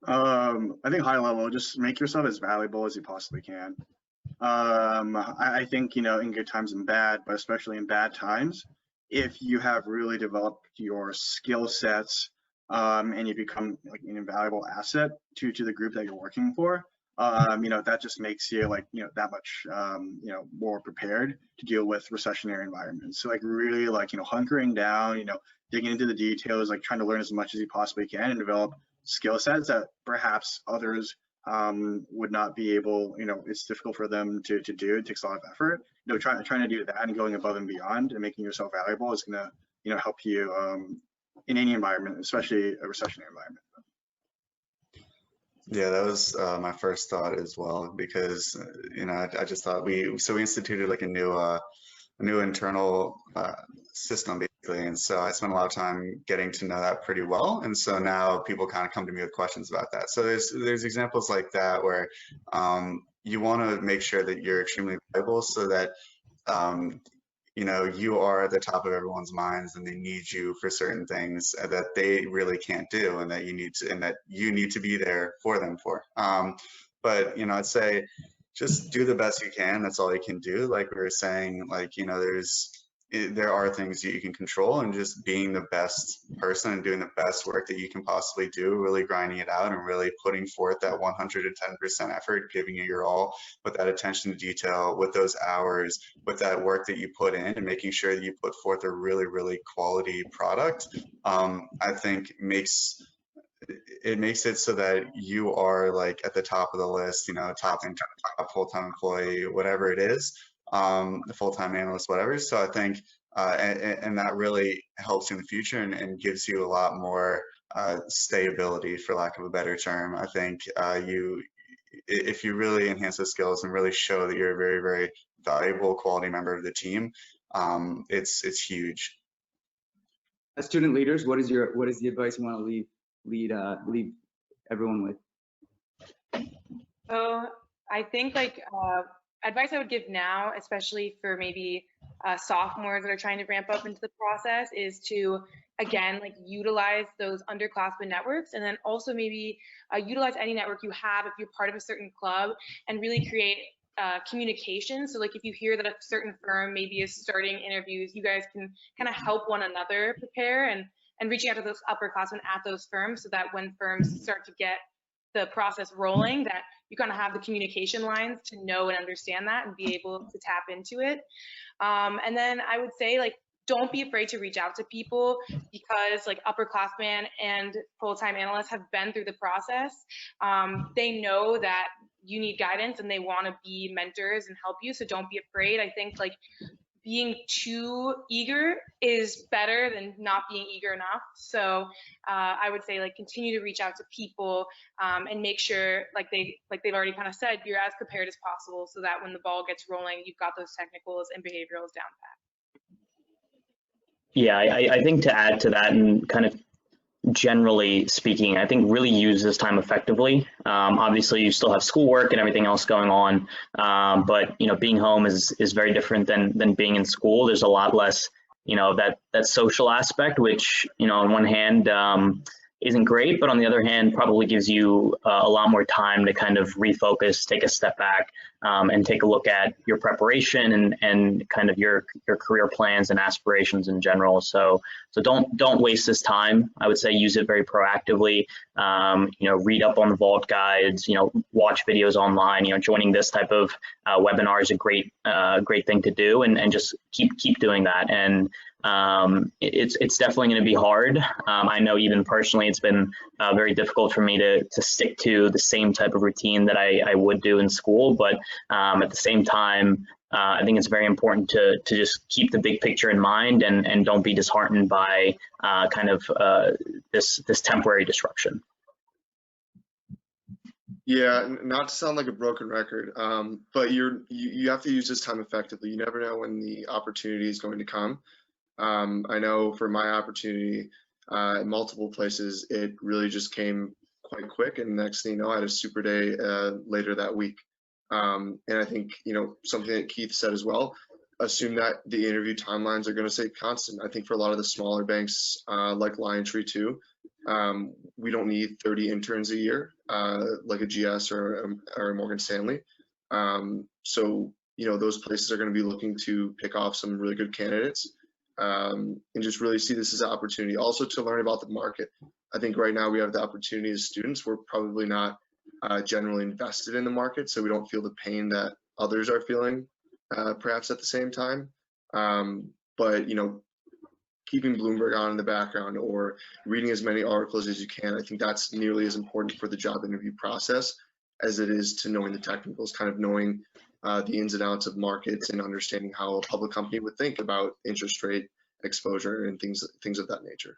I think high level, just make yourself as valuable as you possibly can. I think, in good times and bad, but especially in bad times, if you have really developed your skill sets, and you become like an invaluable asset to the group that you're working for, that just makes you like, that much, more prepared to deal with recessionary environments. So like really like, hunkering down, digging into the details, like trying to learn as much as you possibly can and develop skill sets that perhaps others would not be able, it's difficult for them to do. It takes a lot of effort. Trying to do that and going above and beyond and making yourself valuable is going to, help you in any environment, especially a recessionary environment. Yeah, that was my first thought as well, because I just thought we instituted like a new internal system basically, and so I spent a lot of time getting to know that pretty well, and so now people kind of come to me with questions about that. So there's examples like that where you want to make sure that you're extremely valuable so that you are at the top of everyone's minds and they need you for certain things that they really can't do, and that you need to be there for them for. But I'd say just do the best you can. That's all you can do. Like we were saying, like, there are things that you can control, and just being the best person and doing the best work that you can possibly do, really grinding it out and really putting forth that 110% effort, giving it your all with that attention to detail, with those hours, with that work that you put in, and making sure that you put forth a really, really quality product, I think makes it so that you are like at the top of the list, top full-time employee, whatever it is, the full-time analyst, whatever. So I think, and that really helps you in the future and gives you a lot more stability, for lack of a better term. I think if you really enhance those skills and really show that you're a very, very valuable quality member of the team, it's huge. As student leaders, what is the advice you want to leave everyone with? So I think like advice I would give now, especially for maybe sophomores that are trying to ramp up into the process, is to again like utilize those underclassmen networks, and then also maybe utilize any network you have if you're part of a certain club, and really create communication. So like if you hear that a certain firm maybe is starting interviews, you guys can kind of help one another prepare and reaching out to those upperclassmen at those firms, so that when firms start to get the process rolling, that you kind of have the communication lines to know and understand that and be able to tap into it. And then I would say, like, don't be afraid to reach out to people, because like upperclassmen and full-time analysts have been through the process. They know that you need guidance and they want to be mentors and help you. So don't be afraid. I think like being too eager is better than not being eager enough. So I would say like continue to reach out to people and make sure like they've already kind of said, you're as prepared as possible, so that when the ball gets rolling, you've got those technicals and behaviorals down pat. Yeah, I think to add to that, and kind of generally speaking, I think really use this time effectively. Obviously, you still have schoolwork and everything else going on, but being home is very different than being in school. There's a lot less, that social aspect, which on one hand isn't great, but on the other hand probably gives you a lot more time to kind of refocus, take a step back, and take a look at your preparation and kind of your career plans and aspirations in general. So don't waste this time. I would say use it very proactively. Read up on the vault guides, watch videos online. Joining this type of webinar is a great thing to do, and just keep doing that. And it's definitely going to be hard. I know even personally, it's been very difficult for me to stick to the same type of routine that I would do in school. But at the same time, I think it's very important to just keep the big picture in mind, and don't be disheartened by kind of this temporary disruption. Yeah, not to sound like a broken record, but you have to use this time effectively. You never know when the opportunity is going to come. I know for my opportunity in multiple places, it really just came quite quick, and next thing you know, I had a super day later that week. And I think something that Keith said as well, assume that the interview timelines are going to stay constant. I think for a lot of the smaller banks like LionTree too, We don't need 30 interns a year, like a GS or a Morgan Stanley. So, you know, those places are going to be looking to pick off some really good candidates, and just really see this as an opportunity also to learn about the market. I think right now we have the opportunity as students. We're probably not generally invested in the market, so we don't feel the pain that others are feeling, perhaps at the same time. But, you know, keeping Bloomberg on in the background or reading as many articles as you can, I think that's nearly as important for the job interview process as it is to knowing the technicals, kind of knowing the ins and outs of markets and understanding how a public company would think about interest rate exposure and things of that nature.